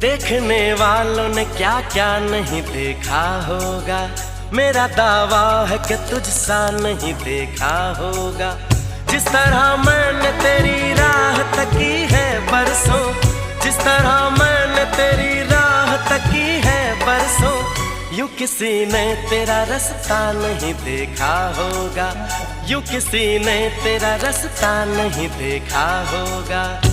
देखने वालों ने क्या क्या नहीं देखा होगा। मेरा दावा है कि तुझसा नहीं देखा होगा। जिस तरह मैंने तेरी राह तकी है बरसों, जिस तरह मैंने तेरी राह तकी है बरसों, यूं किसी ने तेरा रास्ता नहीं देखा होगा। यूं किसी ने तेरा रास्ता नहीं देखा होगा।